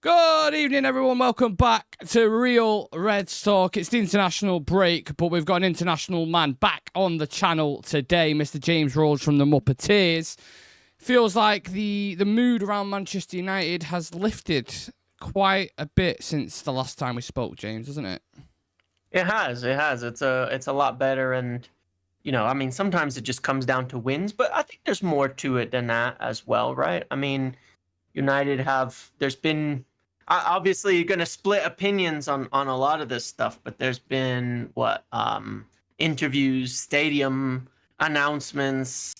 Good evening, everyone. Welcome back to Real Reds Talk. It's the international break, but we've got an international man back on the channel today, Mr. James Rhodes from the Muppetiers. Feels like the mood around Manchester United has lifted quite a bit since the last time we spoke, James, hasn't it? It has. It's a lot better, and sometimes it just comes down to wins, but I think there's more to it than that as well, right? I mean, there's been obviously you're going to split opinions on a lot of this stuff, but there's been interviews, stadium announcements,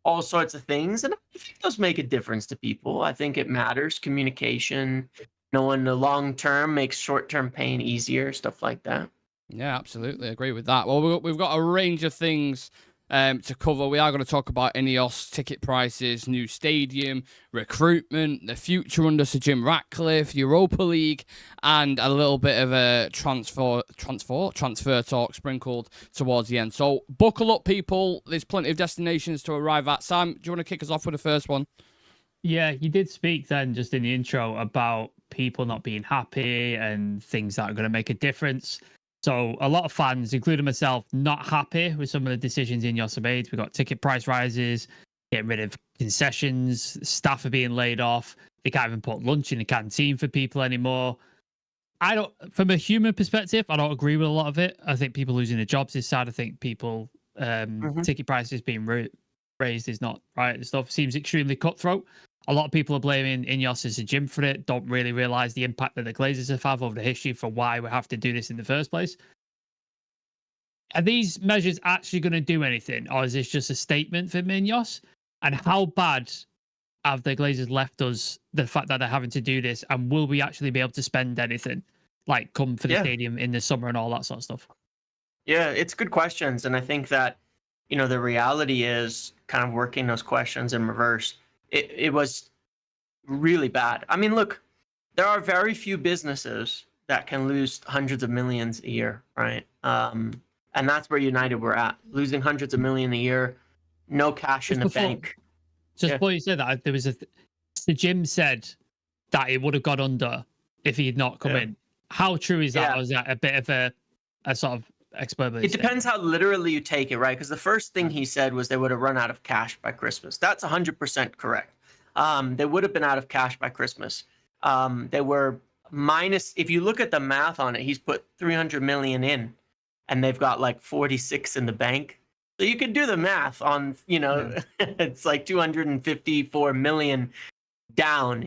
all sorts of things, and I think those make a difference to people. I think it matters. Communication, knowing the long term makes short term pain easier, stuff like that. Yeah, absolutely. I agree with that. Well, we've got a range of things to cover. We are going to talk about Ineos, ticket prices, new stadium, recruitment, the future under Sir Jim Ratcliffe, Europa League, and a little bit of a transfer talk sprinkled towards the end. So buckle up, people. There's plenty of destinations to arrive at. Sam, do you want to kick us off with the first one? Yeah, you did speak then just in the intro about people not being happy and things that are going to make a difference. So a lot of fans, including myself, not happy with some of the decisions Ineos made. We've got ticket price rises, getting rid of concessions, staff are being laid off. They can't even put lunch in the canteen for people anymore. From a human perspective, I don't agree with a lot of it. I think people losing their jobs is sad. I think people, ticket prices being raised is not right. The stuff seems extremely cutthroat. A lot of people are blaming Ineos as a gym for it, don't really realise the impact that the Glazers have had over the history for why we have to do this in the first place. Are these measures actually going to do anything, or is this just a statement from Ineos? And how bad have the Glazers left us, the fact that they're having to do this, and will we actually be able to spend anything, like come for the stadium in the summer and all that sort of stuff? Yeah, it's good questions, and I think that, the reality is kind of working those questions in reverse. It was really bad. I mean, look, there are very few businesses that can lose hundreds of millions a year, right? And that's where United were at, losing hundreds of millions a year, no cash in the bank. Before you said that, there was the Jim said that it would have got under if he had not come in. How true is that? Or is that a bit of a sort of explanation? It depends how literally you take it, right? Because the first thing he said was they would have run out of cash by Christmas. That's 100% correct. They would have been out of cash by Christmas. They were minus, if you look at the math on it, he's put 300 million in, and they've got like 46 in the bank. So you could do the math on, it's like 254 million down,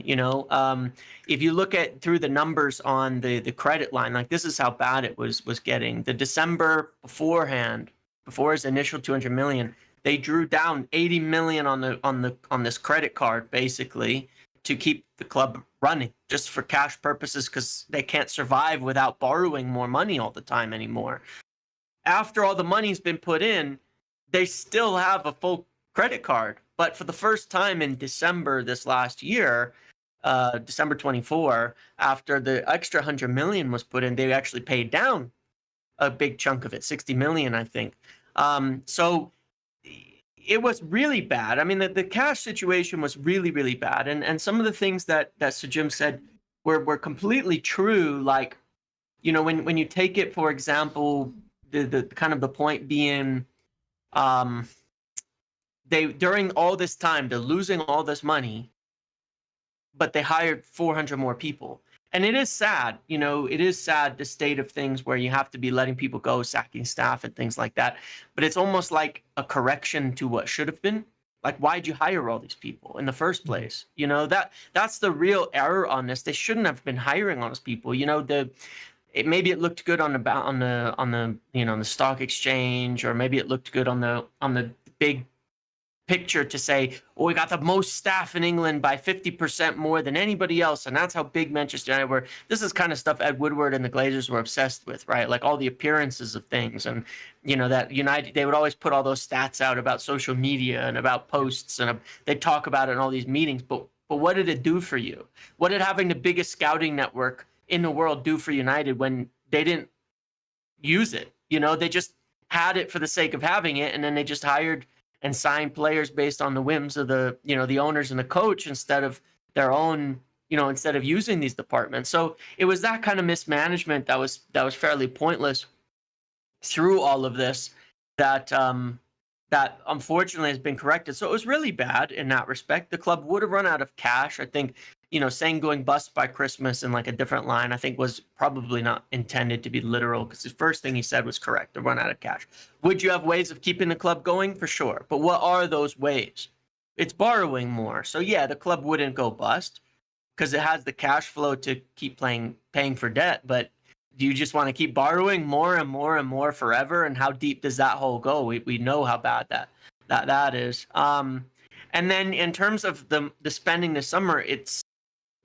if you look at through the numbers on the credit line, like this is how bad it was getting. The December before his initial 200 million, they drew down 80 million on this credit card basically to keep the club running just for cash purposes, because they can't survive without borrowing more money all the time anymore. After all the money's been put in, they still have a full credit card. But for the first time in December this last year, December 24, after the extra 100 million was put in, they actually paid down a big chunk of it, 60 million, I think. So it was really bad. I mean, the cash situation was really, really bad. And some of the things that Sir Jim said were completely true. Like, when you take it, for example, the kind of the point being, they during all this time, they're losing all this money, but they hired 400 more people. And it is sad, it is sad, the state of things where you have to be letting people go, sacking staff and things like that. But it's almost like a correction to what should have been. Like, why'd you hire all these people in the first place? That's the real error on this. They shouldn't have been hiring all these people. Maybe it looked good on the stock exchange, or maybe it looked good on the big picture to say, oh, we got the most staff in England by 50% more than anybody else, and that's how big Manchester United were. This is kind of stuff Ed Woodward and the Glazers were obsessed with, right? Like all the appearances of things, and that United, they would always put all those stats out about social media and about posts, and they'd talk about it in all these meetings. But what did it do for you? What did having the biggest scouting network in the world do for United when they didn't use it? They just had it for the sake of having it, and then they just hired and signed players based on the whims of the owners and the coach instead of their own instead of using these departments. So it was that kind of mismanagement that was fairly pointless through all of this that that unfortunately has been corrected. So it was really bad in that respect. The club would have run out of cash. I think, saying going bust by Christmas in like a different line, I think was probably not intended to be literal, because the first thing he said was correct, to run out of cash. Would you have ways of keeping the club going? For sure. But what are those ways? It's borrowing more. So yeah, the club wouldn't go bust because it has the cash flow to keep paying for debt. But do you just want to keep borrowing more and more and more forever? And how deep does that hole go? We know how bad that is. And then in terms of the spending this summer,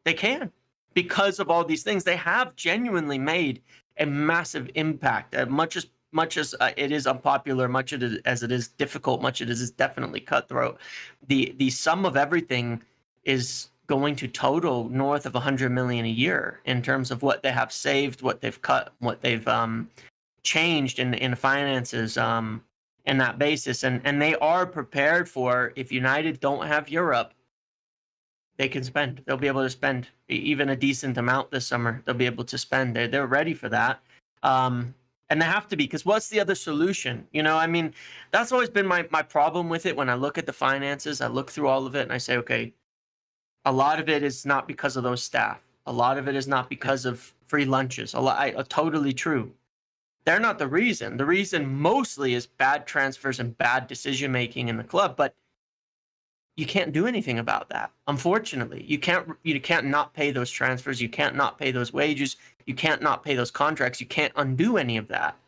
they can, because of all these things. They have genuinely made a massive impact. Much as it is unpopular, much as it is difficult, much as it is definitely cutthroat, the sum of everything is going to total north of 100 million a year in terms of what they have saved, what they've cut, what they've changed in finances, and that basis. And they are prepared for, if United don't have Europe, they can spend. They'll be able to spend even a decent amount this summer. They'll be able to spend. They're ready for that. And they have to be, because what's the other solution? That's always been my problem with it. When I look at the finances, I look through all of it and I say, okay, a lot of it is not because of those staff. A lot of it is not because of free lunches. Totally true. They're not the reason. The reason mostly is bad transfers and bad decision-making in the club, but you can't do anything about that. Unfortunately, you can't not pay those transfers. You can't not pay those wages. You can't not pay those contracts. You can't undo any of that.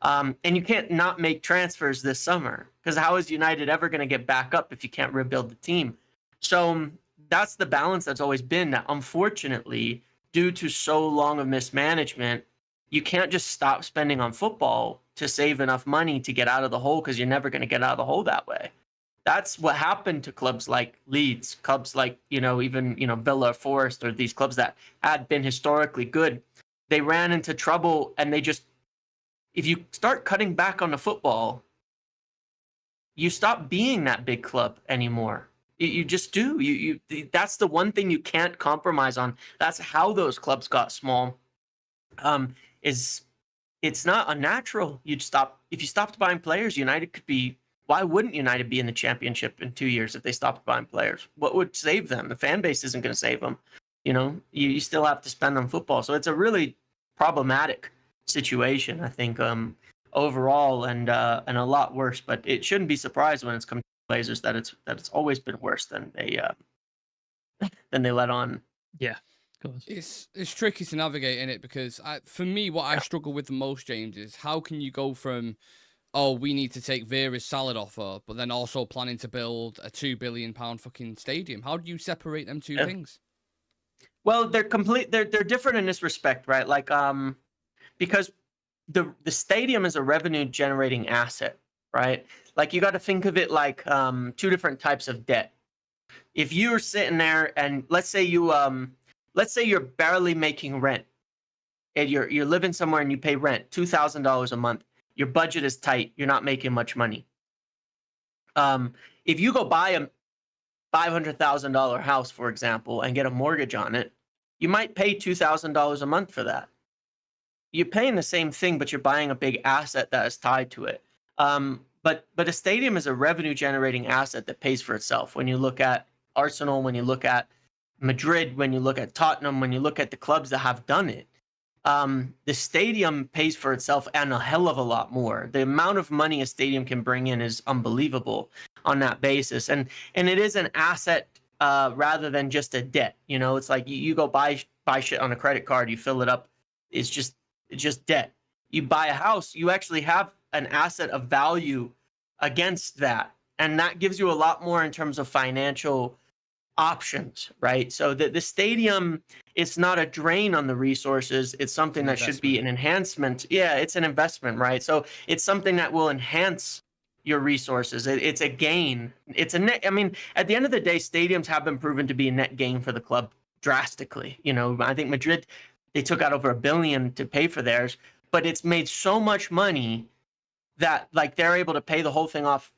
And you can't not make transfers this summer, because how is United ever going to get back up if you can't rebuild the team? So that's the balance that's always been, that unfortunately, due to so long of mismanagement, you can't just stop spending on football to save enough money to get out of the hole, because you're never going to get out of the hole that way. That's what happened to clubs like Leeds, clubs like, even, Villa, Forest, or these clubs that had been historically good. They ran into trouble, and if you start cutting back on the football, you stop being that big club anymore. You just do. That's the one thing you can't compromise on. That's how those clubs got small. It's not unnatural. If you stopped buying players, United could be. Why wouldn't United be in the championship in 2 years if they stopped buying players? What would save them? The fan base isn't going to save them. You still have to spend on football. So it's a really problematic situation, I think, overall, and a lot worse. But it shouldn't be surprised when it's come to Glazers that it's always been worse than they let on. Yeah. It's tricky to navigate in it, because for me, what I struggle with the most, James, is how can you go from, oh, we need to take Vera's salad offer, but then also planning to build a £2 billion fucking stadium? How do you separate them two things? Well, they're different in this respect, right? Like, because the stadium is a revenue generating asset, right? Like, you got to think of it like two different types of debt. If you're sitting there and let's say you're barely making rent, and you're living somewhere and you pay rent $2,000 a month. Your budget is tight. You're not making much money. If you go buy a $500,000 house, for example, and get a mortgage on it, you might pay $2,000 a month for that. You're paying the same thing, but you're buying a big asset that is tied to it. But a stadium is a revenue generating asset that pays for itself. When you look at Arsenal, when you look at Madrid, when you look at Tottenham, when you look at the clubs that have done it, the stadium pays for itself and a hell of a lot more. The amount of money a stadium can bring in is unbelievable on that basis. And it is an asset rather than just a debt. It's like you go buy shit on a credit card, you fill it up. It's just debt. You buy a house, you actually have an asset of value against that. And that gives you a lot more in terms of financial options, right? So the stadium, it's not a drain on the resources. It's something that should be an enhancement. Yeah, it's an investment, right? So it's something that will enhance your resources. It's a gain. It's a net. I mean, at the end of the day, stadiums have been proven to be a net gain for the club drastically. I think Madrid, they took out over $1 billion to pay for theirs, but it's made so much money that like they're able to pay the whole thing off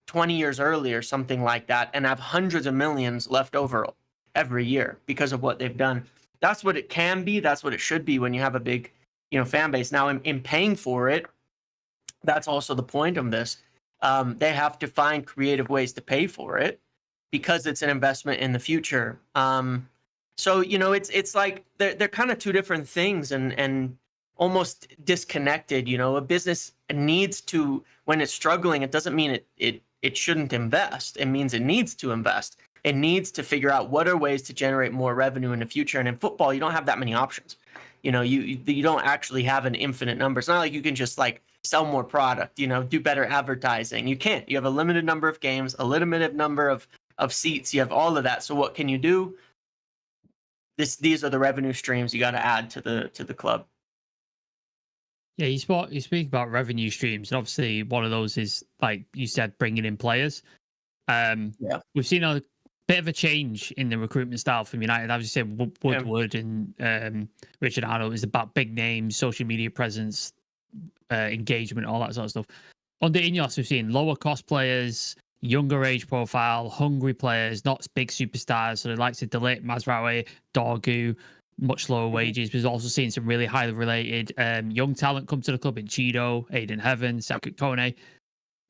20 years early or something like that, and have hundreds of millions left over. every year because of what they've done. That's what it can be. That's what it should be when you have a big, fan base. Now, in paying for it, that's also the point of this. They have to find creative ways to pay for it because it's an investment in the future. So it's like they're kind of two different things and almost disconnected. A business needs to, when it's struggling, it doesn't mean it shouldn't invest. It means it needs to invest. It needs to figure out what are ways to generate more revenue in the future. And in football, you don't have that many options. You don't actually have an infinite number. It's not like you can just like sell more product, do better advertising. You can't. You have a limited number of games, a limited number of seats. You have all of that. So what can you do? These are the revenue streams you got to add to the club. Yeah, you speak about revenue streams, and obviously one of those is, like you said, bringing in players. We've seen a bit of a change in the recruitment style from United. As you said, Woodward and Richard Arnold is about big names, social media presence, engagement, all that sort of stuff. Under Ineos, we've seen lower cost players, younger age profile, hungry players, not big superstars. So the likes of Delit, Mazraoui, Dorgu, much lower wages. We've also seen some really highly related young talent come to the club in Cheeto, Aiden Heaven, Sakut Kone.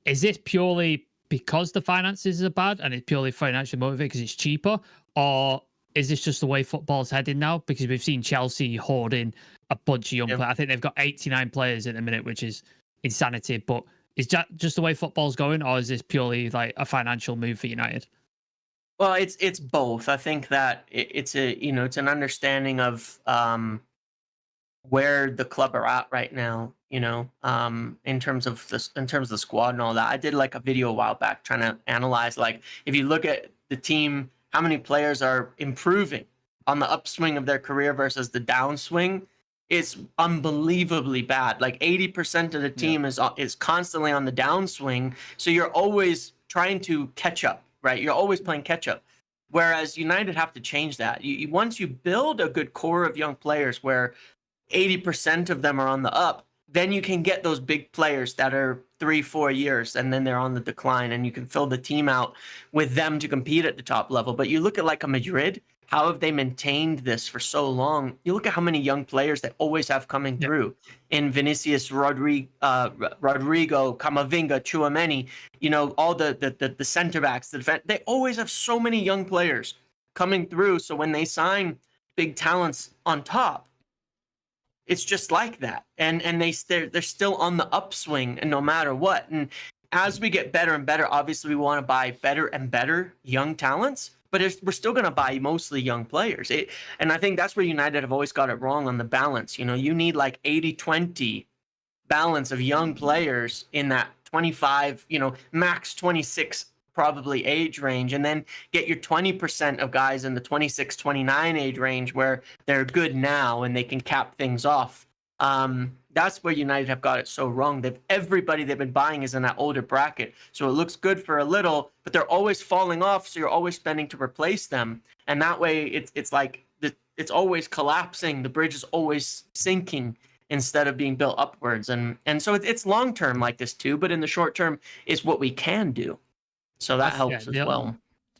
Is this purely because the finances are bad and it's purely financially motivated because it's cheaper? Or is this just the way football's heading now? Because we've seen Chelsea hoarding a bunch of young players. I think they've got 89 players at the minute, which is insanity. But is that just the way football's going, or is this purely like a financial move for United? Well, it's both. I think that it's an understanding of where the club are at right now. In terms of the squad and all that. I did like a video a while back trying to analyze, like, if you look at the team, how many players are improving on the upswing of their career versus the downswing. It's unbelievably bad. Like 80% of the team is constantly on the downswing. So you're always trying to catch up, right? You're always playing catch up. Whereas United have to change that. Once you build a good core of young players where 80% of them are on the up, then you can get those big players that are 3-4 years and then they're on the decline, and you can fill the team out with them to compete at the top level. But you look at like a Madrid, how have they maintained this for so long? You look at how many young players they always have coming through in Vinicius, Rodrigo, Camavinga, Tchouaméni, all the center backs, the defense. They always have so many young players coming through. So when they sign big talents on top, it's just like that. And they're still on the upswing, and no matter what. And as we get better and better, obviously we want to buy better and better young talents. But we're still going to buy mostly young players. And I think that's where United have always got it wrong on the balance. You need like 80-20 balance of young players in that 25, max 26 probably age range. And then get your 20% of guys in the 26-29 age range where they're good now and they can cap things off. That's where United have got it so wrong. Everybody they've been buying is in that older bracket. So it looks good for a little, but they're always falling off. So you're always spending to replace them. And that way it's like it's always collapsing. The bridge is always sinking instead of being built upwards. And so it's long term like this too, but in the short term is what we can do. So that helps as well.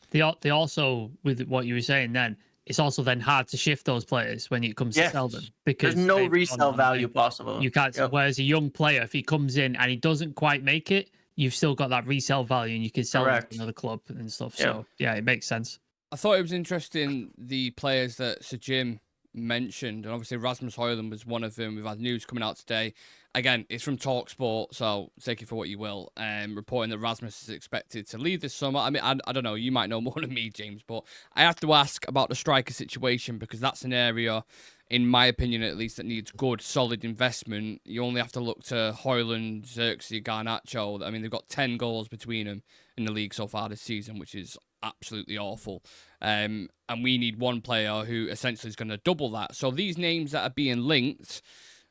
They also, with what you were saying then, it's also then hard to shift those players when it comes to sell them, because there's no resale value possible. You can't. Whereas a young player, if he comes in and he doesn't quite make it, you've still got that resale value, and you can sell him to another club and stuff. So yeah, it makes sense. I thought it was interesting, the players that Sir Jim mentioned, and obviously Rasmus Højlund was one of them. We've had news coming out today. Again, it's from TalkSport, so take it for what you will. Reporting that Rasmus is expected to leave this summer. I mean, I don't know, you might know more than me, James, but I have to ask about the striker situation, because that's an area, in my opinion at least, that needs good, solid investment. You only have to look to Højlund, Xerxes, Garnacho. I mean, they've got 10 goals between them in the league so far this season, which is absolutely awful. And we need one player who essentially is going to double that. So these names that are being linked,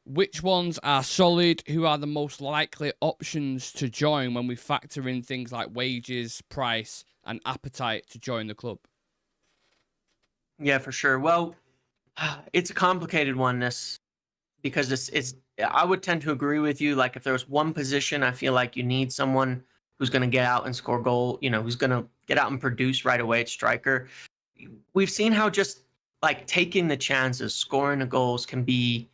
which ones are solid? Who are the most likely options to join when we factor in things like wages, price, and appetite to join the club? Yeah, for sure. Well, it's a complicated one, because it's. I would tend to agree with you. Like, if there was one position, I feel like you need someone who's going to get out and score goal. Who's going to get out and produce right away at striker. we've seen how just like taking the chances, scoring the goals can be,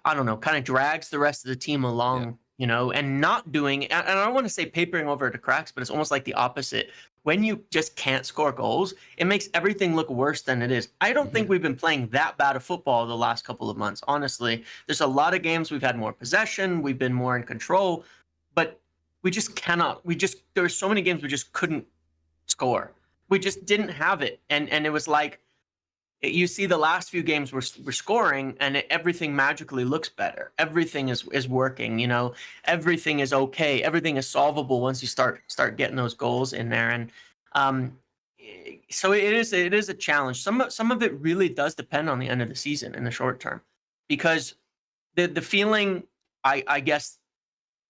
I don't know, kind of drags the rest of the team along, and not doing, and I don't want to say papering over the cracks, but it's almost like the opposite. When you just can't score goals, it makes everything look worse than it is. I don't think we've been playing that bad of football the last couple of months, honestly. There's a lot of games we've had more possession, we've been more in control, but we just cannot. There were so many games we just couldn't score. We just didn't have it, and it was like, you see the last few games we're scoring, and everything magically looks better. Everything is working, everything is okay. Everything is solvable once you start getting those goals in there. And so it is a challenge. Some of it really does depend on the end of the season in the short term, because the feeling I guess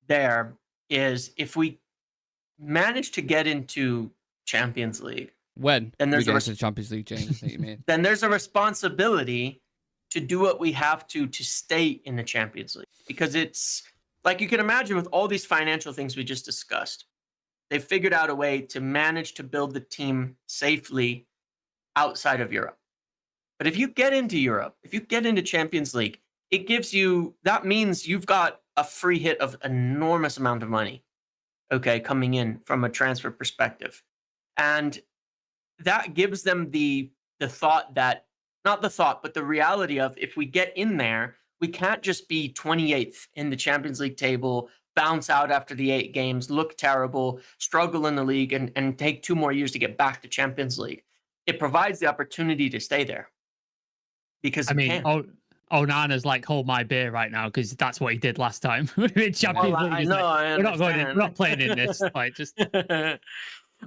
there is, if we manage to get into Champions League, when then there's we get into the Champions League, James, I think you mean. then there's a responsibility to do what we have to stay in the Champions League, because it's like, you can imagine, with all these financial things we just discussed, they've figured out a way to manage to build the team safely outside of Europe. But if you get into Europe, if you get into Champions League, that means you've got a free hit of enormous amount of money, coming in from a transfer perspective. And that gives them the thought that, not the thought, but the reality of, if we get in there, we can't just be 28th in the Champions League table, bounce out after the 8 games, look terrible, struggle in the league, and take 2 more years to get back to Champions League. It provides the opportunity to stay there. Because Onana's like, hold my beer right now, because that's what he did last time. Champions League. I know, we're not playing in this. Like, just.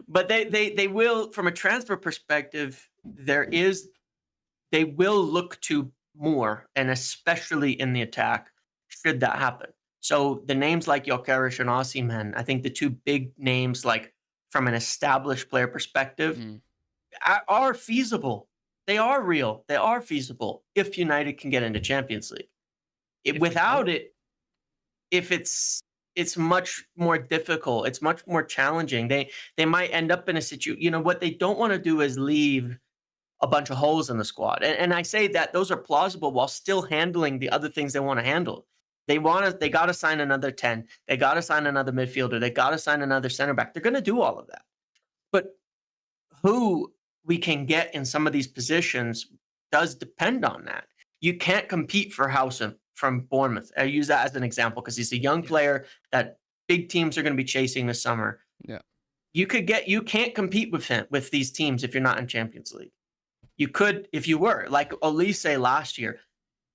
But they will, from a transfer perspective, they will look to more, and especially in the attack, should that happen. So the names like Gyökeres and Osimhen, I think the 2 big names, like from an established player perspective, are feasible. They are real. They are feasible if United can get into Champions League. Without it, if it's much more difficult. It's much more challenging. They might end up in a situation. What they don't want to do is leave a bunch of holes in the squad. And I say that those are plausible while still handling the other things they want to handle. They got to sign another 10. They got to sign another midfielder. They got to sign another center back. They're going to do all of that. But who we can get in some of these positions does depend on that. You can't compete for Howson from Bournemouth. I use that as an example because he's a young player that big teams are going to be chasing this summer. Yeah. You can't compete with these teams if you're not in Champions League. You could if you were, like Olise last year.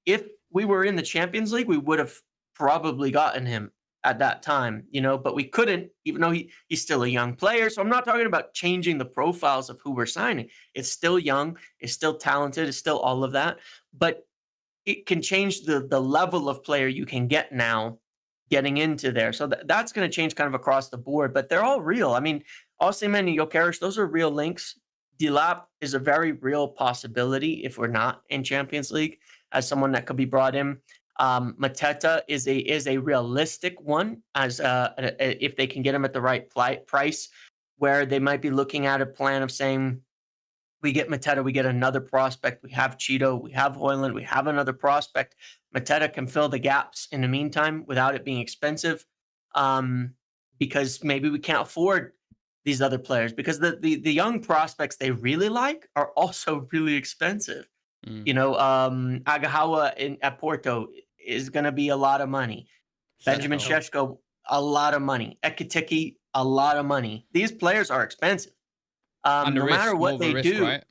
If we were in the Champions League, we would have probably gotten him at that time, but we couldn't, even though he's still a young player. So I'm not talking about changing the profiles of who we're signing. It's still young, it's still talented, it's still all of that. But it can change the level of player you can get now getting into there. So that's going to change kind of across the board, but they're all real. I mean, Osimhen and Gyökeres, those are real links. Delap is a very real possibility if we're not in Champions League as someone that could be brought in. Mateta is a realistic one as if they can get him at the right price, where they might be looking at a plan of saying, we get Mateta, we get another prospect. We have Cheeto, we have Højlund, we have another prospect. Mateta can fill the gaps in the meantime without it being expensive, because maybe we can't afford these other players, because the young prospects they really like are also really expensive. Agahawa at Porto is going to be a lot of money. Benjamin Šeško, a lot of money. Ekitike, a lot of money. These players are expensive. No matter what they do, right?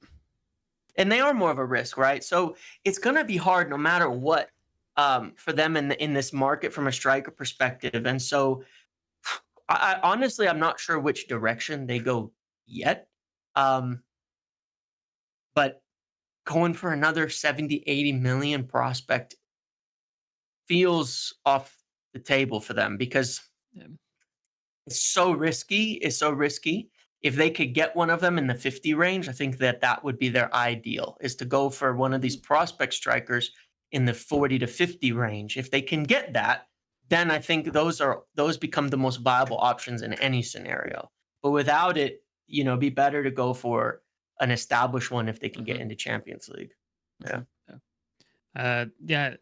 And they are more of a risk, right? So it's going to be hard no matter what for them in this market from a striker perspective. And so I honestly, I'm not sure which direction they go yet. But going for another 70, 80 million prospect feels off the table for them, because it's so risky. If they could get one of them in the 50 range, I think that would be their ideal, is to go for one of these prospect strikers in the 40 to 50 range. If they can get that, then I think those become the most viable options in any scenario. But without it, be better to go for an established one if they can get into Champions League. Yeah. Yeah.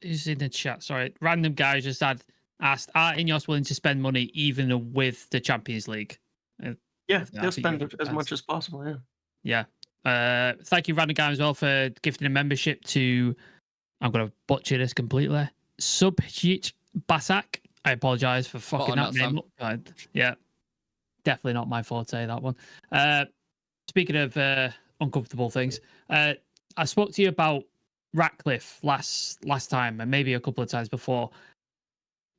Who's in the chat? Sorry, random guy just asked, are Ineos willing to spend money even with the Champions League? Yeah, they'll spend as much as possible. Yeah. Thank you, random guy, as well, for gifting a membership to. I'm gonna butcher this completely. Subhit Basak. I apologize for fucking that name up. Yeah, definitely not my forte, that one. Speaking of uncomfortable things, I spoke to you about Ratcliffe last time and maybe a couple of times before.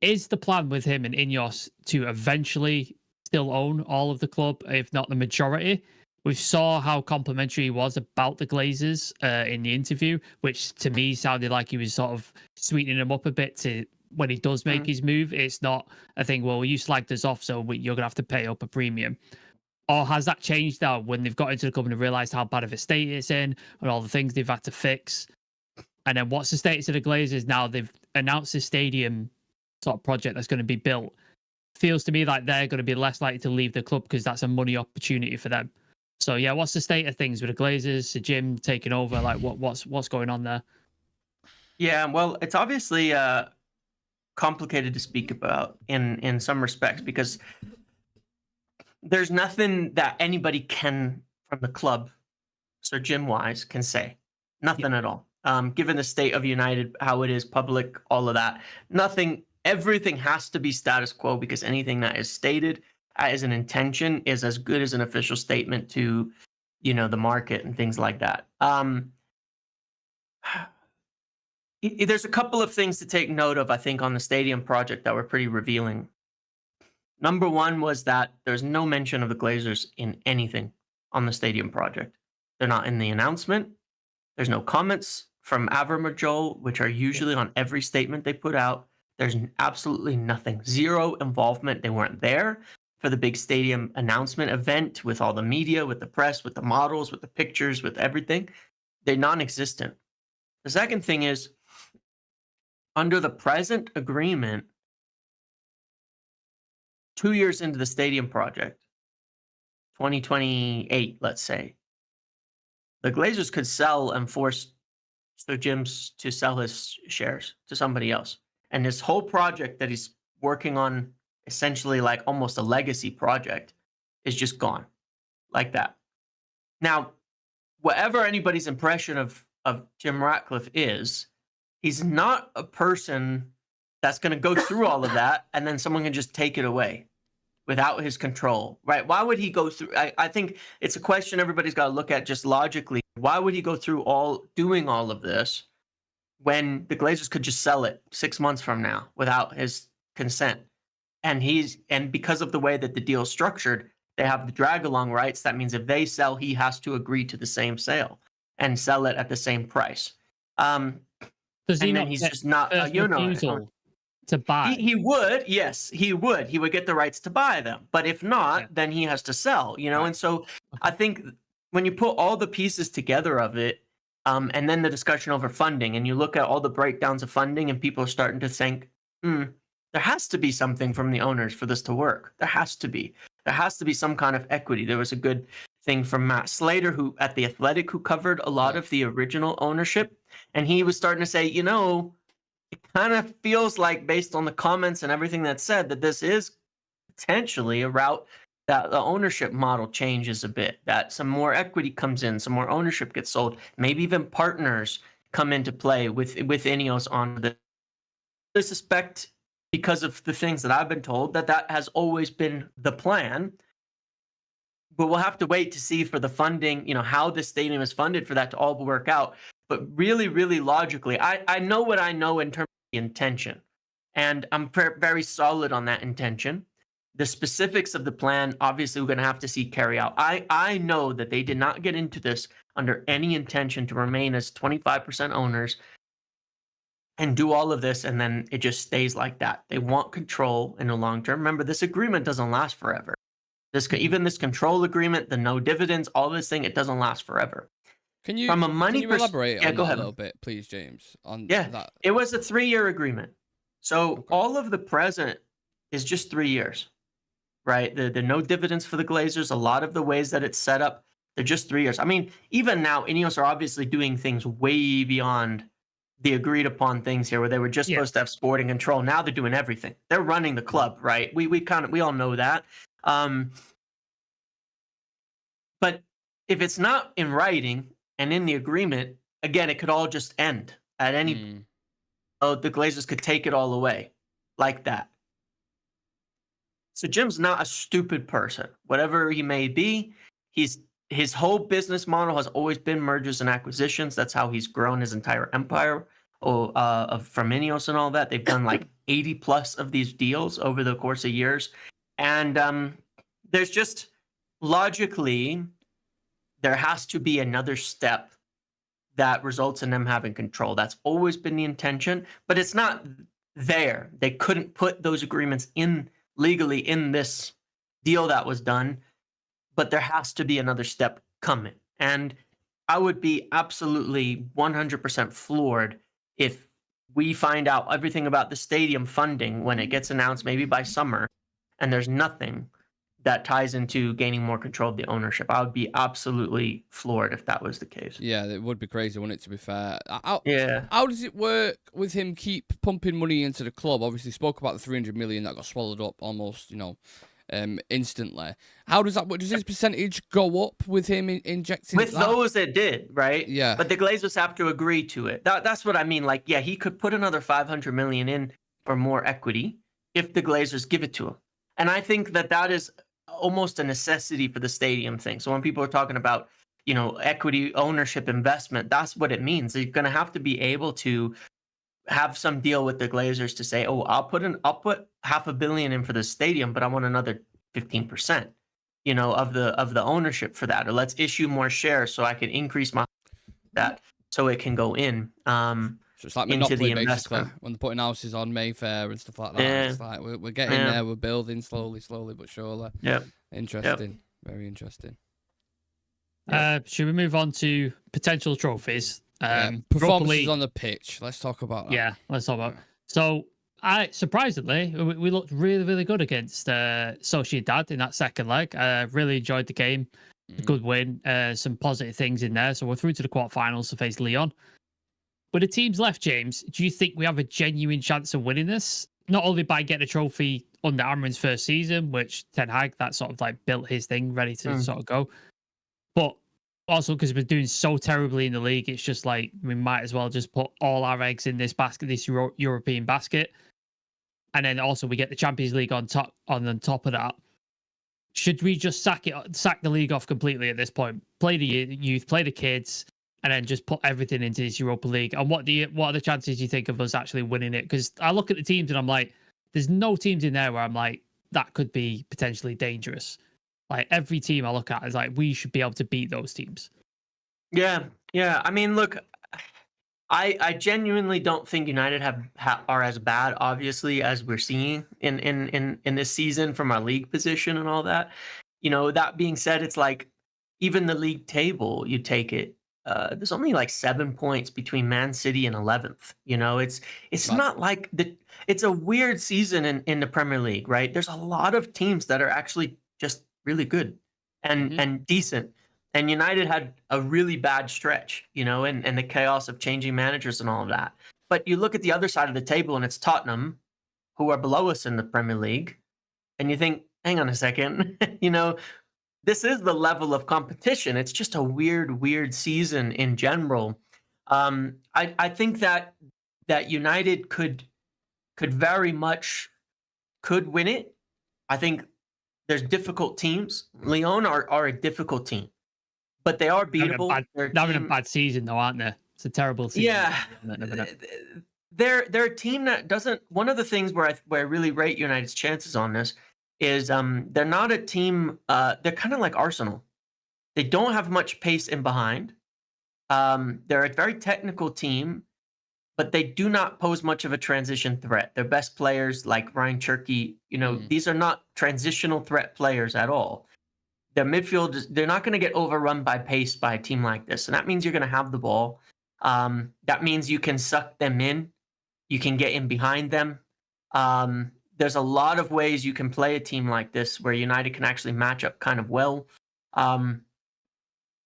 Is the plan with him and Ineos to eventually still own all of the club, if not the majority? We saw how complimentary he was about the Glazers in the interview, which to me sounded like he was sort of sweetening them up a bit to when he does make his move. It's not a thing, well, you slagged us off, so you're going to have to pay up a premium. Or has that changed now when they've got into the club and realised how bad of a state it's in and all the things they've had to fix? And then what's the status of the Glazers now? They've announced this stadium sort of project that's going to be built. Feels to me like they're going to be less likely to leave the club because that's a money opportunity for them. So yeah, what's the state of things with the Glazers, the gym taking over? Like what's going on there? Yeah, well, it's obviously complicated to speak about in some respects because there's nothing that anybody can from the club, so gym wise, can say. Nothing at all. Given the state of United, how it is, public, all of that, nothing. Everything has to be status quo because anything that is stated as an intention is as good as an official statement to, the market and things like that. There's a couple of things to take note of, I think, on the stadium project that were pretty revealing. Number one was that there's no mention of the Glazers in anything on the stadium project. They're not in the announcement. There's no comments from Avram or Joel, which are usually on every statement they put out. There's absolutely nothing. Zero involvement. They weren't there for the big stadium announcement event with all the media, with the press, with the models, with the pictures, with everything. They're non-existent. The second thing is, under the present agreement, 2 years into the stadium project, 2028, let's say, the Glazers could sell and force Sir Jim's to sell his shares to somebody else. And this whole project that he's working on, essentially like almost a legacy project, is just gone like that. Now, whatever anybody's impression of Jim Ratcliffe is, he's not a person that's going to go through all of that and then someone can just take it away without his control, right? Why would he go through? I think it's a question everybody's got to look at just logically. Why would he go through doing all of this when the Glazers could just sell it 6 months from now without his consent? And because of the way that the deal is structured, they have the drag along rights. That means if they sell, he has to agree to the same sale and sell it at the same price. Does he he's just not, refusal to buy? He would, yes, he would. He would get the rights to buy them. But if not, then he has to sell, Right. And so I think when you put all the pieces together of it, and then the discussion over funding, and you look at all the breakdowns of funding, and people are starting to think, there has to be something from the owners for this to work. There has to be. There has to be some kind of equity. There was a good thing from Matt Slater, who at The Athletic, who covered a lot of the original ownership, and he was starting to say, it kind of feels like, based on the comments and everything that's said, that this is potentially a route that the ownership model changes a bit, that some more equity comes in, some more ownership gets sold, maybe even partners come into play with Ineos on this. I suspect, because of the things that I've been told, that has always been the plan. But we'll have to wait to see for the funding, how the stadium is funded for that to all work out. But really, really logically, I know what I know in terms of the intention. And I'm very solid on that intention. The specifics of the plan, obviously, we're going to have to see carry out. I know that they did not get into this under any intention to remain as 25% owners and do all of this, and then it just stays like that. They want control in the long term. Remember, this agreement doesn't last forever. Even this control agreement, the no dividends, all this thing, it doesn't last forever. Can you elaborate on that a little bit, please, James? That? It was a 3-year agreement. So all of the present is just 3 years, right? There are no dividends for the Glazers. A lot of the ways that it's set up, they're just 3 years. I mean, even now, Ineos are obviously doing things way beyond the agreed upon things here, where they were just supposed to have sporting control. Now they're doing everything. They're running the club, right? We all know that. But if it's not in writing and in the agreement, again, it could all just end at any. Oh, the Glazers could take it all away like that. So Jim's not a stupid person. Whatever he may be, his whole business model has always been mergers and acquisitions. That's how he's grown his entire empire from Ineos and all that. They've done like 80 plus of these deals over the course of years. And there's just logically, there has to be another step that results in them having control. That's always been the intention, but it's not there. They couldn't put those agreements in legally in this deal that was done, but there has to be another step coming. And I would be absolutely 100% floored if we find out everything about the stadium funding when it gets announced, maybe by summer, and there's nothing that ties into gaining more control of the ownership. I would be absolutely floored if that was the case. Yeah, it would be crazy, wouldn't it, to be fair? Yeah. How does it work with him keep pumping money into the club? Obviously, spoke about the 300 million that got swallowed up almost, instantly. How does that work? Does his percentage go up with him injecting With those, it did, right? Yeah. But the Glazers have to agree to it. That's what I mean. Like, yeah, he could put another 500 million in for more equity if the Glazers give it to him. And I think that is almost a necessity for the stadium thing. So when people are talking about, equity ownership investment, that's what it means. You're going to have to be able to have some deal with the Glazers to say, oh, I'll put $500 million in for the stadium, but I want another 15%, of the ownership for that. Or let's issue more shares so I can increase that so it can go in. So it's like into Monopoly, the basically, investment. when they're putting houses on Mayfair and stuff like that. Yeah. It's like we're getting there, we're building slowly but surely. Yeah. Interesting. Very interesting. Should we move on to potential trophies? Performances on the pitch. Let's talk about that. Yeah, let's talk about it. So, surprisingly, we looked really, really good against Sociedad in that second leg. Really enjoyed the game. A good win. Some positive things in there. So we're through to the quarterfinals to face Lyon. But the team's left, James. Do you think we have a genuine chance of winning this? Not only by getting a trophy under Amarin's first season, which Ten Hag, that sort of like built his thing ready to sort of go, but also because we're doing so terribly in the league, it's just like we might as well just put all our eggs in this basket, this European basket, and then also we get the Champions League on top of that. Should we just sack the league off completely at this point? Play the youth, play the kids, and then just put everything into this Europa League? And what are the chances you think of us actually winning it? Because I look at the teams and I'm like, there's no teams in there where I'm like, that could be potentially dangerous. Like every team I look at is like, we should be able to beat those teams. Yeah. I mean, look, I genuinely don't think United are as bad, obviously, as we're seeing in this season from our league position and all that. That being said, it's like even the league table, you take it. There's only like 7 points between Man City and 11th. It's not like it's a weird season in the Premier League, right? There's a lot of teams that are actually just really good and decent. And United had a really bad stretch, and the chaos of changing managers and all of that. But you look at the other side of the table and it's Tottenham, who are below us in the Premier League. And you think, hang on a second, this is the level of competition. It's just a weird season in general. I think that United could very much could win it. I think there's difficult teams. Lyon are a difficult team, but they are beatable. They're having a bad season though, aren't they? It's a terrible season. Yeah. They're a team that doesn't. One of the things where I really rate United's chances on this is they're not a team. They're kind of like Arsenal. They don't have much pace in behind. They're a very technical team, but they do not pose much of a transition threat. Their best players, like Ryan Cherky, these are not transitional threat players at all. Their midfield, they're not going to get overrun by pace by a team like this. And that means you're going to have the ball. That means you can suck them in. You can get in behind them. there's a lot of ways you can play a team like this where United can actually match up kind of well.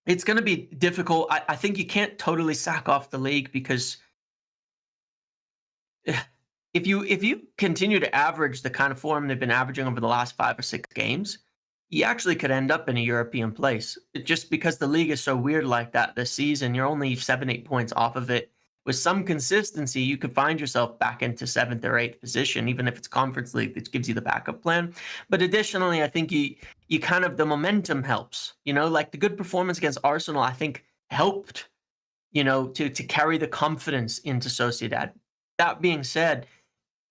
It's going to be difficult. I think you can't totally sack off the league because if you continue to average the kind of form they've been averaging over the last 5 or 6 games, you actually could end up in a European place. Just because the league is so weird like that this season, you're only 7-8 points off of it. With some consistency, you could find yourself back into 7th or 8th position, even if it's Conference League, that gives you the backup plan. But additionally, I think you kind of, the momentum helps. Like the good performance against Arsenal, I think helped, to carry the confidence into Sociedad. That being said,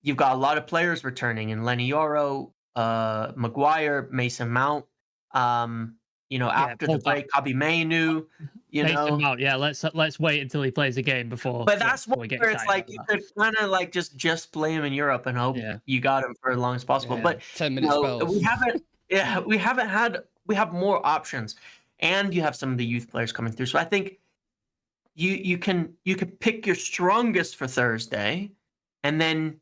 you've got a lot of players returning in Lenny Yoro, Maguire, Mason Mount. After the break, Kobbie Mainoo. Mason Mount, yeah. Let's wait until he plays a game before. But that's where it's like you could kind of like just play him in Europe and hope you got him for as long as possible. Yeah, but 10-minute spells. We haven't. Yeah, we have more options, and you have some of the youth players coming through. So I think you can pick your strongest for Thursday, and then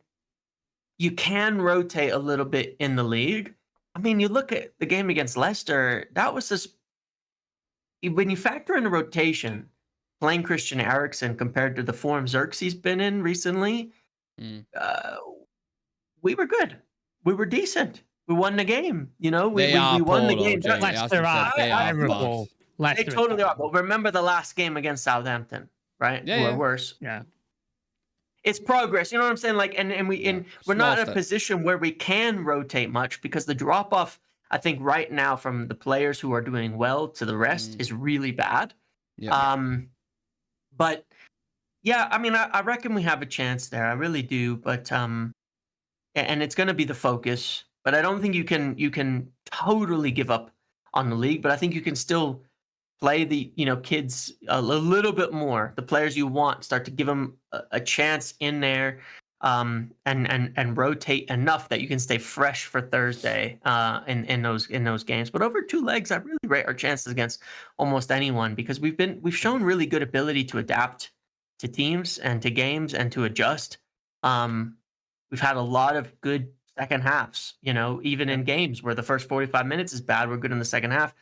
you can rotate a little bit in the league. I mean, you look at the game against Leicester, that was just, when you factor in the rotation, playing Christian Eriksen compared to the form Xerxes been in recently, we were good. We were decent. We won the game. We won the game. Leicester are terrible. They totally are. But remember the last game against Southampton, right? Yeah, Or worse. Yeah. It's progress, you know what I'm saying? Like, we're not in a position where we can rotate much because the drop off, I think, right now from the players who are doing well to the rest is really bad. Yeah. But yeah, I mean, I reckon we have a chance there. I really do. But and it's going to be the focus. But I don't think you can totally give up on the league. But I think you can still play the kids a little bit more. The players you want, start to give them a chance in there, and rotate enough that you can stay fresh for Thursday in those games. But over 2 legs, I really rate our chances against almost anyone because we've shown really good ability to adapt to teams and to games and to adjust. We've had a lot of good second halves. Even in games where the first 45 minutes is bad, we're good in the second half.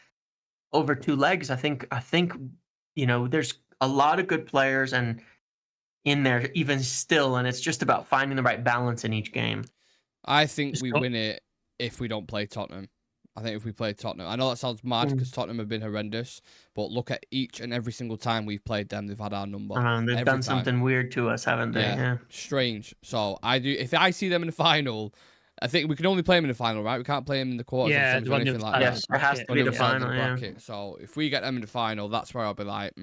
Over 2 legs, I think there's a lot of good players and in there even still, and it's just about finding the right balance in each game. I think we win it if we don't play Tottenham. I think if we play Tottenham, I know that sounds mad because Tottenham have been horrendous, but look at each and every single time we've played them, they've had our number. They've done something weird to us, haven't they? Yeah, strange. So if I see them in the final, I think we can only play them in the final, right? We can't play them in the quarters or anything like that. Yes, it has to be the final, So if we get them in the final, that's where I'll be like,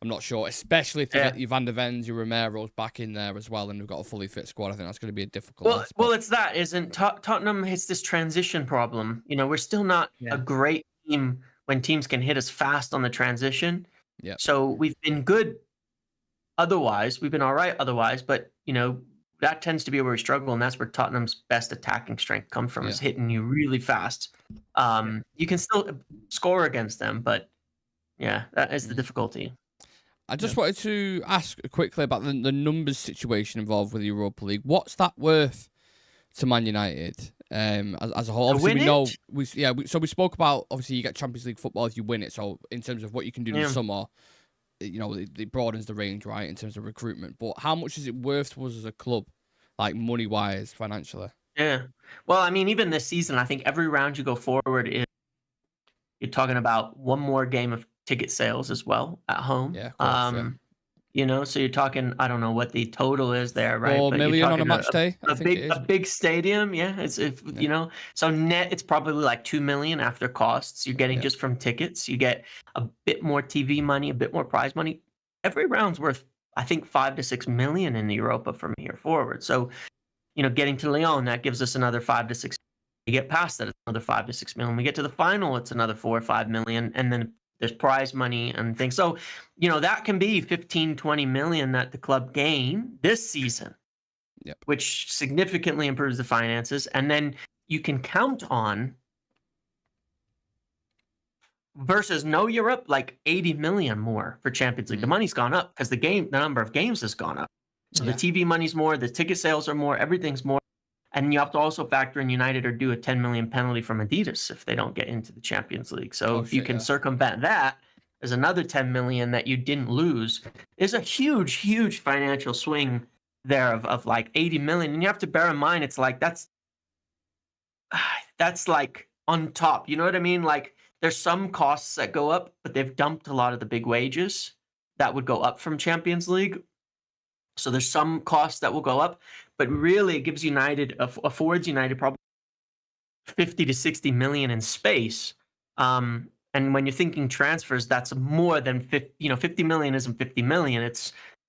I'm not sure. Especially if you get your Van der Vens, your Romero's back in there as well, and we've got a fully fit squad. I think that's going to be a difficult. Well, it's that, isn't Tottenham hits this transition problem. We're still not a great team when teams can hit us fast on the transition. Yeah. So we've been good otherwise. We've been all right otherwise, but that tends to be where we struggle, and that's where Tottenham's best attacking strength comes from, is hitting you really fast. You can still score against them, but that is the difficulty. I just wanted to ask quickly about the numbers situation involved with the Europa League. What's that worth to Man United as a whole? Obviously, so we spoke about, obviously, you get Champions League football if you win it. So in terms of what you can do in the summer, it broadens the range, right, in terms of recruitment. But how much is it worth to us as a club, like money-wise, financially? Yeah. Well, I mean, even this season, I think every round you go forward, you're talking about one more game of ticket sales as well at home. Yeah, of course, so you're talking, I don't know what the total is there, right? 4 million on a match day. A big stadium, so net it's probably like 2 million after costs. You're getting just from tickets. You get a bit more TV money, a bit more prize money. Every round's worth, I think, 5 to 6 million in the Europa from here forward. So, getting to Lyon, that gives us another 5 to 6. You get past that, it's another 5 to 6 million. We get to the final, it's another 4 or 5 million, and then there's prize money and things. So, that can be 15, 20 million that the club gain this season, which significantly improves the finances. And then you can count on, versus no Europe, like 80 million more for Champions League. The money's gone up because the number of games has gone up. So the TV money's more, the ticket sales are more, everything's more. And you have to also factor in United are due a 10 million penalty from Adidas if they don't get into the Champions League. So if you can circumvent that, there's another 10 million that you didn't lose. There's a huge financial swing there of like 80 million. And you have to bear in mind, it's like that's like on top. You know what I mean? Like there's some costs that go up, but they've dumped a lot of the big wages that would go up from Champions League. So there's some costs that will go up, but really it gives United, affords United probably 50 to 60 million in space. And when you're thinking transfers, that's more than 50 million isn't 50 million.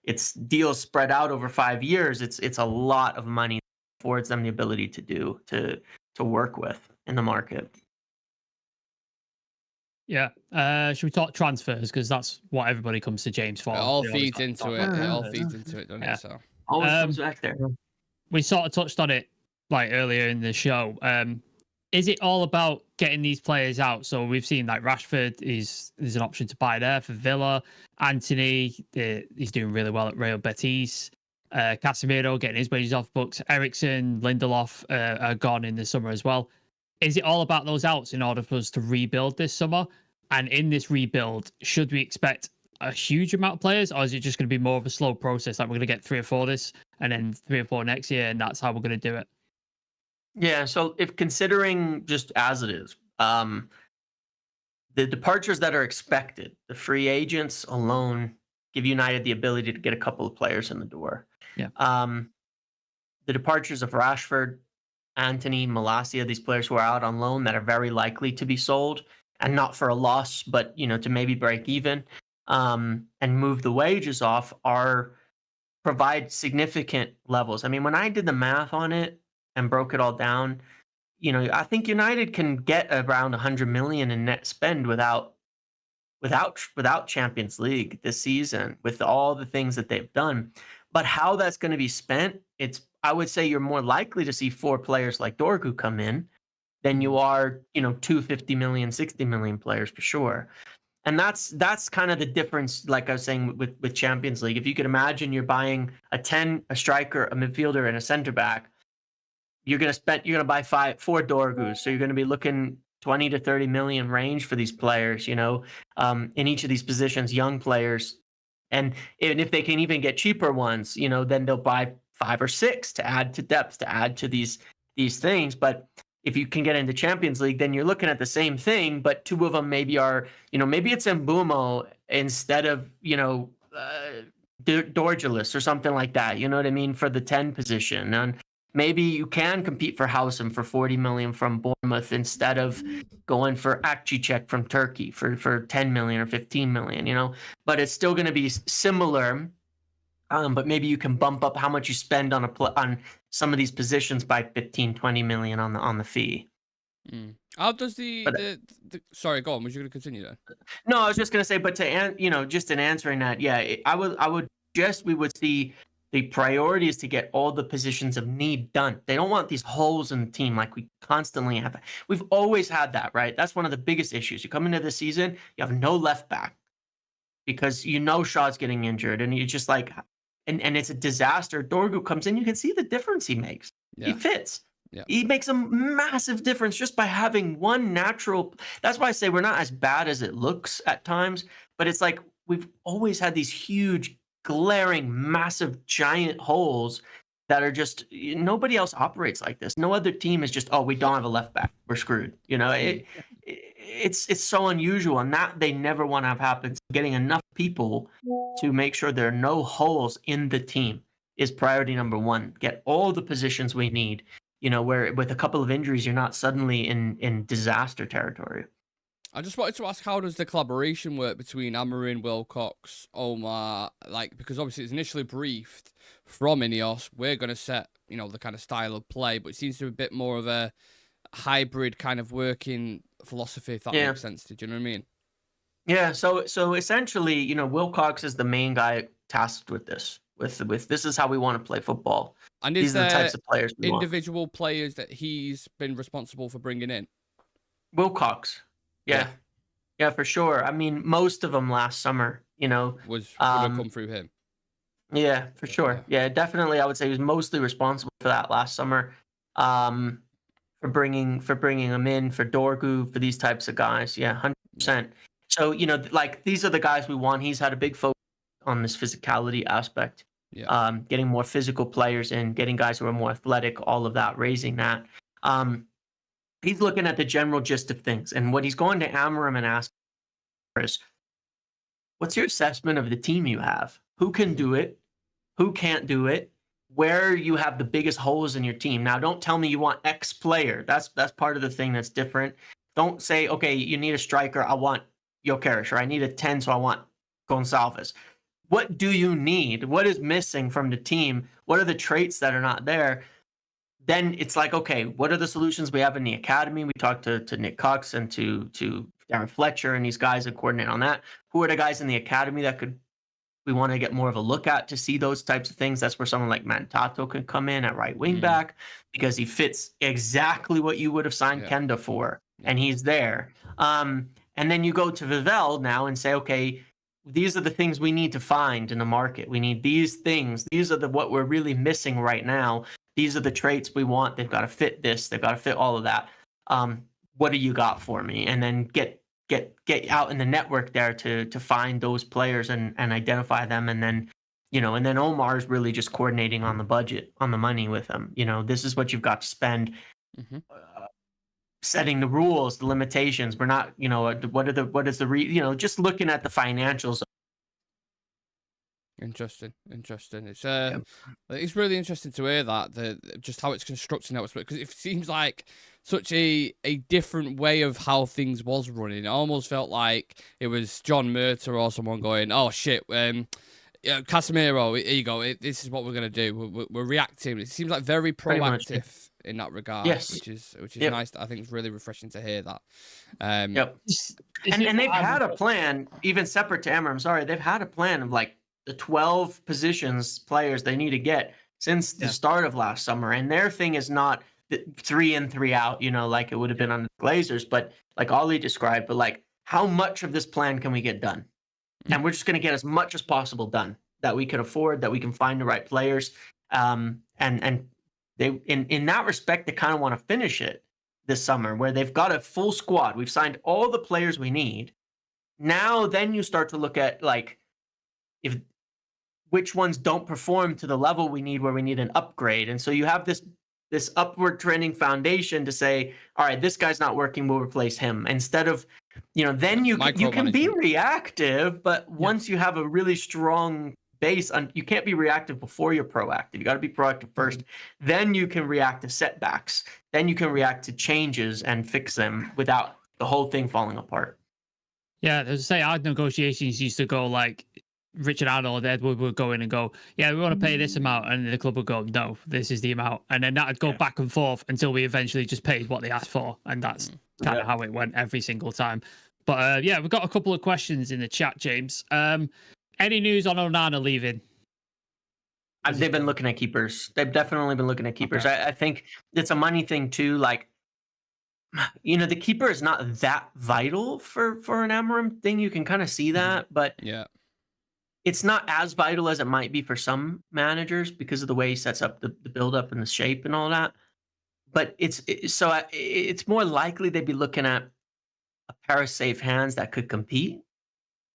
It's deals spread out over 5 years. It's a lot of money that affords them the ability to work with in the market. Yeah. Should we talk transfers? Because that's what everybody comes to James for. It all feeds into it. It all feeds into it, doesn't it? So always comes back there. We sort of touched on it like earlier in the show. Is it all about getting these players out? So we've seen like Rashford there's an option to buy there for Villa. Anthony, he's doing really well at Real Betis. Casemiro getting his wages off books. Eriksen, Lindelof are gone in the summer as well. Is it all about those outs in order for us to rebuild this summer? And in this rebuild, should we expect a huge amount of players, or is it just going to be more of a slow process? Like we're going to get 3 or 4 this, and then 3 or 4 next year, and that's how we're going to do it. Yeah. So if considering just as it is, the departures that are expected, the free agents alone give United the ability to get a couple of players in the door. Yeah. The departures of Rashford, Anthony, Malacia, these players who are out on loan that are very likely to be sold, and not for a loss, but to maybe break even, and move the wages off, provide significant levels. I mean, when I did the math on it and broke it all down, I think United can get around 100 million in net spend without Champions League this season, with all the things that they've done. But how that's going to be spent, I would say you're more likely to see 4 players like Dorgu come in than you are, 2 50 million, 60 million players for sure. And that's kind of the difference, like I was saying with Champions League. If you could imagine you're buying a 10, a striker, a midfielder, and a center back, you're going to buy 4 Dorgus. So you're going to be looking 20 to 30 million range for these players, in each of these positions, young players. And if they can even get cheaper ones, then they'll buy 5 or 6 to add to depth, to add to these things. But if you can get into Champions League, then you're looking at the same thing, but 2 of them maybe are, maybe it's Mbumo instead of, Dorgelis or something like that. You know what I mean? For the 10 position. And maybe you can compete for Howsam for 40 million from Bournemouth instead of going for Akcicek from Turkey for 10 million or 15 million, but it's still going to be similar. But maybe you can bump up how much you spend on some of these positions by 15, 20 million on the fee. How does sorry, go on. Was you going to continue then? No, I was just going to say, but just in answering that, yeah, I would suggest we would see the priority is to get all the positions of need done. They don't want these holes in the team like we constantly have. We've always had that, right? That's one of the biggest issues. You come into the season, you have no left back because Shaw's getting injured, and you're just like, and it's a disaster. Dorgu comes in, you can see the difference he makes. Yeah. He fits. Yeah. He makes a massive difference just by having one natural. That's why I say we're not as bad as it looks at times, but it's like we've always had these huge, glaring, massive, giant holes that are just, nobody else operates like this. No other team is just, we don't have a left back, we're screwed. It's so unusual, and that they never want to have happen. So getting enough people to make sure there are no holes in the team is priority number 1. Get all the positions we need, where with a couple of injuries, you're not suddenly in disaster territory. I just wanted to ask, how does the collaboration work between Amorim, Wilcox, Omar? Because obviously it's initially briefed from Ineos, we're going to set, the kind of style of play, but it seems to be a bit more of a hybrid kind of working philosophy, if that makes sense. Did you know what I mean? Yeah. So essentially, Wilcox is the main guy tasked with this. With this is how we want to play football. And these are the types of players we individual want. Players that he's been responsible for bringing in? Wilcox. Yeah, for sure. I mean, most of them last summer, would have come through him. Yeah, for sure. Yeah, definitely. I would say he was mostly responsible for that last summer. for bringing him in, for Dorgu, for these types of guys. Yeah, 100%. So, like these are the guys we want. He's had a big focus on this physicality aspect. Yeah. Getting more physical players in, getting guys who are more athletic, all of that, raising that. He's looking at the general gist of things. And what he's going to Amarim and ask is, what's your assessment of the team you have? Who can do it? Who can't do it? Where you have the biggest holes in your team. Now, don't tell me you want X player. That's part of the thing that's different. Don't say, okay, you need a striker. I want Jokeres, or I need a 10, so I want Gonçalves. What do you need? What is missing from the team? What are the traits that are not there? Then it's like, okay, what are the solutions we have in the academy? We talked to Nick Cox and to Darren Fletcher and these guys that coordinate on that. Who are the guys in the academy that we want to get more of a look at to see those types of things? That's where someone like Mantato can come in at right wing back, because he fits exactly what you would have signed Kenda for, and he's there. And then you go to Vivel now and say, okay, these are the things we need to find in the market. We need these things. These are what we're really missing right now. These are the traits we want. They've got to fit this. They've got to fit all of that. What do you got for me? And then get out in the network there to find those players and identify them. And then, and then Omar's really just coordinating on the budget, on the money with them. This is what you've got to spend. Setting the rules, the limitations. We're not, just looking at the financials. Interesting. It's really interesting to hear that, just how it's constructed now, because it seems like such a different way of how things was running. It almost felt like it was John Murta or someone going, "Oh shit, Casemiro, here you go. This is what we're gonna do. We're reacting." It seems like very proactive in that regard, yes. which is nice. I think it's really refreshing to hear that. And they've had a plan, even separate to Emmer. I'm sorry, they've had a plan of like the 12 players they need to get since the start of last summer, and their thing is not 3 in 3 out, like it would have been on the Glazers, but like Ollie described. But like, how much of this plan can we get done? And we're just going to get as much as possible done that we can afford, that we can find the right players. And they, in that respect, they kind of want to finish it this summer, where they've got a full squad. We've signed all the players we need. Now, then you start to look at like, which ones don't perform to the level we need, where we need an upgrade. And so you have this upward trending foundation to say, all right, this guy's not working, we'll replace him. Instead of, then you can be reactive, but once you have a really strong base, you can't be reactive before you're proactive. You got to be proactive first. Then you can react to setbacks. Then you can react to changes and fix them without the whole thing falling apart. Yeah, as I say, our negotiations used to go like, Richard Arnold, Edward would go in and go, yeah, we want to pay this amount. And the club would go, no, this is the amount. And then that would go back and forth until we eventually just paid what they asked for. And that's kind of how it went every single time. But we've got a couple of questions in the chat, James. Any news on Onana leaving? They've been looking at keepers. They've definitely been looking at keepers. Okay. I think it's a money thing too. Like, the keeper is not that vital for an Amarim thing. You can kind of see that, but it's not as vital as it might be for some managers because of the way he sets up the build-up and the shape and all that. But it's more likely they'd be looking at a pair of safe hands that could compete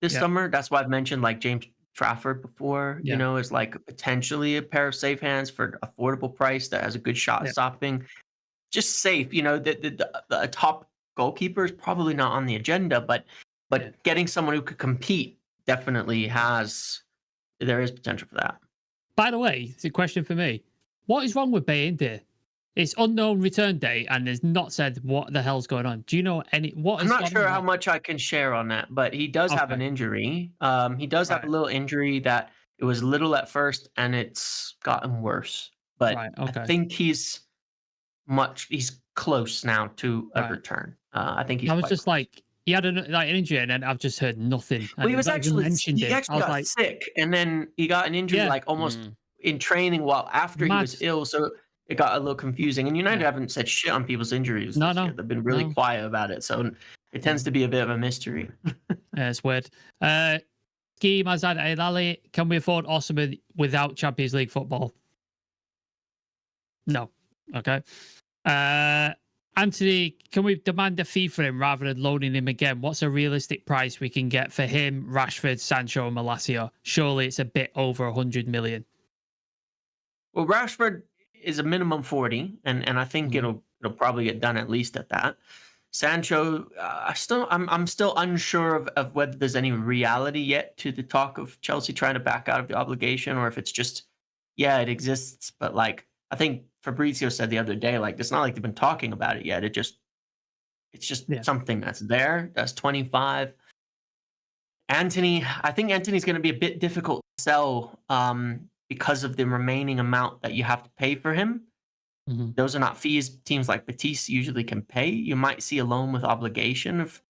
this summer. That's why I've mentioned like James Trafford before, is like potentially a pair of safe hands for affordable price that has a good shot at stopping. Just safe, the top goalkeeper is probably not on the agenda, but getting someone who could compete definitely there is potential for that. By the way, it's a question for me. What is wrong with Bayindir? It's unknown return date and it's not said what the hell's going on. Do you know I'm not sure how much I can share on that, but he does have an injury. He does have a little injury that it was little at first and it's gotten worse. But I think he's close now to a return. I think I was just close. Like, he had an injury, and then I've just heard nothing. Well, he actually got sick, and then he got an injury like almost in training after he was ill. So it got a little confusing. And United haven't said shit on people's injuries this year. They've been really quiet about it. So it tends to be a bit of a mystery. It's weird. Ski Mazad Elali, can we afford Osimhen without Champions League football? No. Okay. Anthony, can we demand a fee for him rather than loaning him again? What's a realistic price we can get for him, Rashford, Sancho, and Malacia? Surely it's a bit over 100 million. Well, Rashford is a minimum 40, and I think it'll probably get done at least at that. Sancho, I'm still unsure of whether there's any reality yet to the talk of Chelsea trying to back out of the obligation, or if it's just, yeah, it exists, but like I think Fabrizio said the other day, like it's not like they've been talking about it yet. It's just something that's there. That's 25. Anthony, I think Anthony's going to be a bit difficult to sell because of the remaining amount that you have to pay for him. Those are not fees teams like Betis usually can pay. You might see a loan with obligation of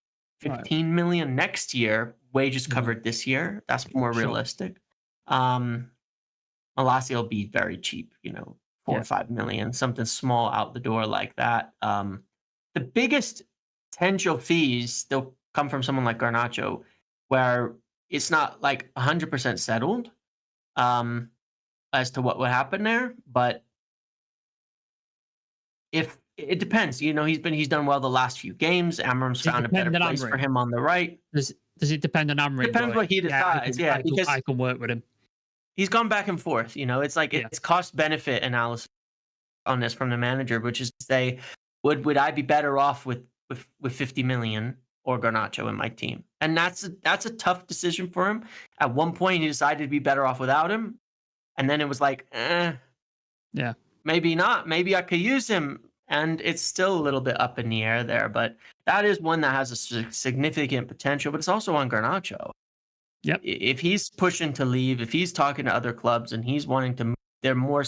15 million next year, wages covered this year. That's more realistic. Malacia will be very cheap, 4 or 5 million, something small out the door like that. The biggest potential fees, they'll come from someone like Garnacho, where it's not like 100% settled as to what would happen there, but if it depends, he's done well the last few games. Amram's found a better place for him on the right. Does it depend on Amram? Depends what he decides. Because I can work with him. He's gone back and forth. It's like it's cost benefit analysis on this from the manager, which is to say, would I be better off with 50 million or Garnacho in my team? And that's a tough decision for him. At one point, he decided to be better off without him, and then it was like, maybe not. Maybe I could use him. And it's still a little bit up in the air there. But that is one that has a significant potential. But it's also on Garnacho. Yep. If he's pushing to leave, if he's talking to other clubs and he's wanting to, they're more.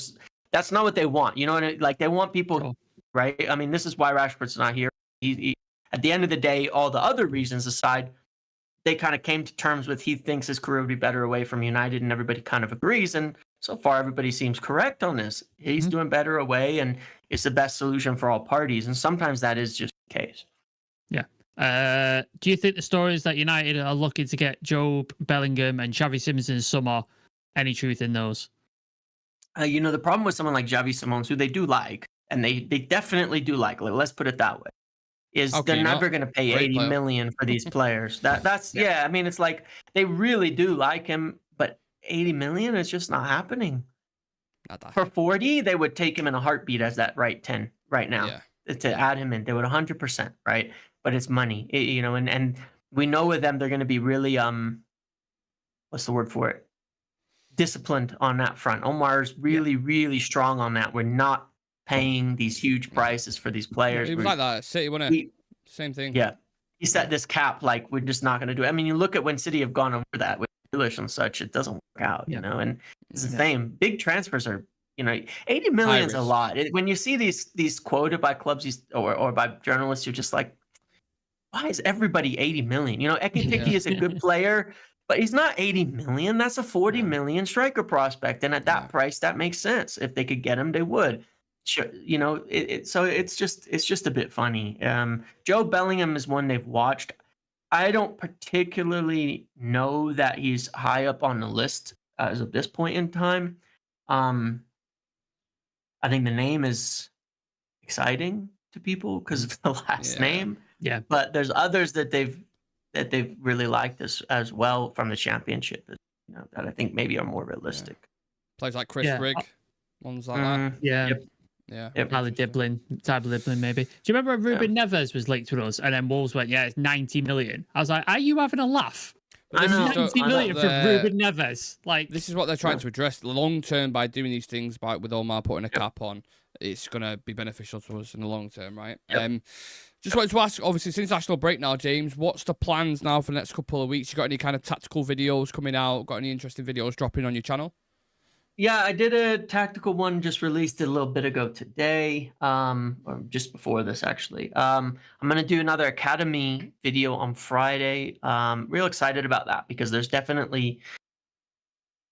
That's not what they want. Like they want people, right? I mean, this is why Rashford's not here. He at the end of the day, all the other reasons aside, they kind of came to terms with he thinks his career would be better away from United, and everybody kind of agrees. And so far, everybody seems correct on this. He's doing better away, and it's the best solution for all parties. And sometimes that is just the case. Yeah. Do you think the stories that United are looking to get Job Bellingham and Xavi Simons in summer, any truth in those? The problem with someone like Xavi Simons, who they do like, and they definitely do like, let's put it that way, is they're never going to pay 80 million for these players. That's I mean, it's like they really do like him, but 80 million is just not happening. For 40, they would take him in a heartbeat as that right 10 right now to add him in. They would 100%, right? But it's money, and we know with them they're going to be really what's the word for it? Disciplined on that front. Omar's really, really strong on that. We're not paying these huge prices for these players. It was like that at City, wasn't it? Same thing. Yeah. He set this cap, like, we're just not going to do it. I mean, you look at when City have gone over that with Grealish and such, it doesn't work out, and it's the same. Big transfers are, 80 million is a lot. When you see these quoted by clubs or by journalists, you're just like, why is everybody 80 million? Ekitike is a good player, but he's not 80 million. That's a 40 million striker prospect. And at that price, that makes sense. If they could get him, they would. Sure, so it's just a bit funny. Joe Bellingham is one they've watched. I don't particularly know that he's high up on the list as of this point in time. I think the name is exciting to people because of the last name. Yeah, but there's others that they've really liked as well from the championship that I think maybe are more realistic. Players like Chris Rigg, ones like that. Yeah. Yep. Tyler Diblin, maybe. Do you remember when Ruben Neves was linked to us and then Wolves went, it's 90 million? I was like, are you having a laugh? I know. 90 million for Ruben Neves. Like, this is what they're trying to address long term by doing these things, with Omar putting a cap on. It's going to be beneficial to us in the long term, right? Just wanted to ask, obviously, since national break now, James, what's the plans now for the next couple of weeks? You got any kind of tactical videos coming out? Got any interesting videos dropping on your channel? Yeah, I did a tactical one, just released it a little bit ago today, or just before this, actually. I'm going to do another Academy video on Friday. Real excited about that because there's definitely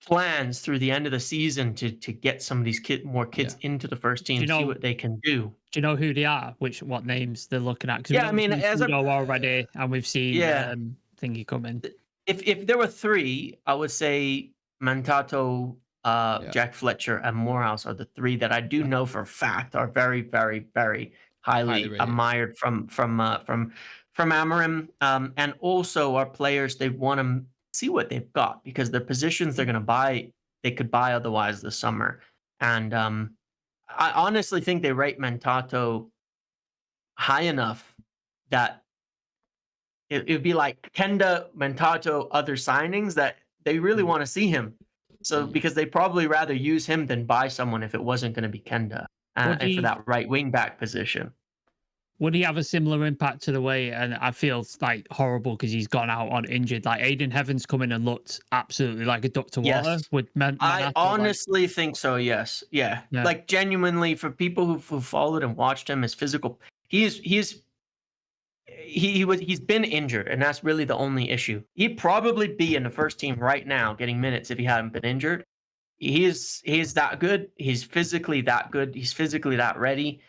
plans through the end of the season to get some of these more kids into the first team, see what they can do. Do you know who they are? What names they're looking at? Yeah, I mean, as already, and we've seen thingy coming. If there were three, I would say Mantato, Jack Fletcher, and Morehouse are the three that I do know for a fact are very, very, very highly rated. admired from Amarim, and also are players they want to see what they've got because they're positions they're going to buy. They could buy otherwise this summer, and I honestly think they rate Mentato high enough that it would be like Kenda, Mentato, other signings that they really want to see him. So because they probably rather use him than buy someone if it wasn't going to be Kenda for that right wing back position. Would he have a similar impact to the way? And I feel like horrible because he's gone out on injured. Like Aiden Heavens come in and looked absolutely like a duck to water. Yes. I honestly think so. Yes, yeah. Like genuinely, for people who followed and watched him, his physical, he's been injured, and that's really the only issue. He'd probably be in the first team right now, getting minutes if he hadn't been injured. He's that good. He's physically that good. He's physically that ready.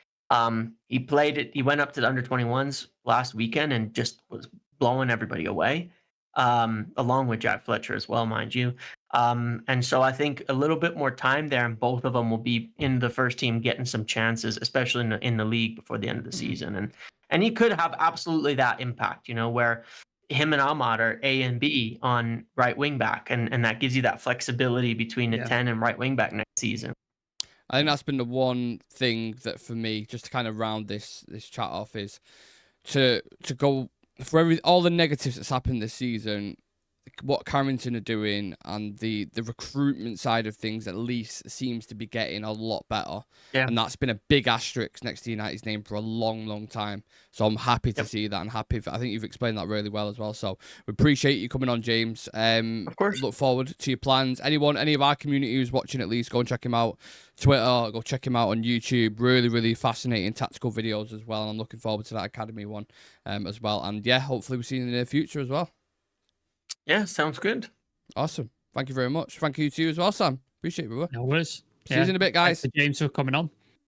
He played it. He went up to the under-21s last weekend and just was blowing everybody away, along with Jack Fletcher as well, mind you. And so I think a little bit more time there, and both of them will be in the first team getting some chances, especially in the league before the end of the season. And he could have absolutely that impact, where him and Ahmad are A and B on right wing back, and that gives you that flexibility between the 10 and right wing back next season. I think that's been the one thing that for me, just to kind of round this chat off, is to go for all the negatives that's happened this season. What Carrington are doing and the recruitment side of things at least seems to be getting a lot better. Yeah. And that's been a big asterisk next to United's name for a long, long time. So I'm happy to see that, and I think you've explained that really well as well. So we appreciate you coming on, James. Of course. Look forward to your plans. Any of our community who's watching, at least go and check him out. Twitter, go check him out on YouTube. Really, really fascinating tactical videos as well. And I'm looking forward to that Academy one as well. And yeah, hopefully we'll see you in the near future as well. Yeah, sounds good. Awesome. Thank you very much. Thank you to you as well, Sam. Appreciate it, brother. No worries. See you in a bit, guys. Thanks to James for coming on.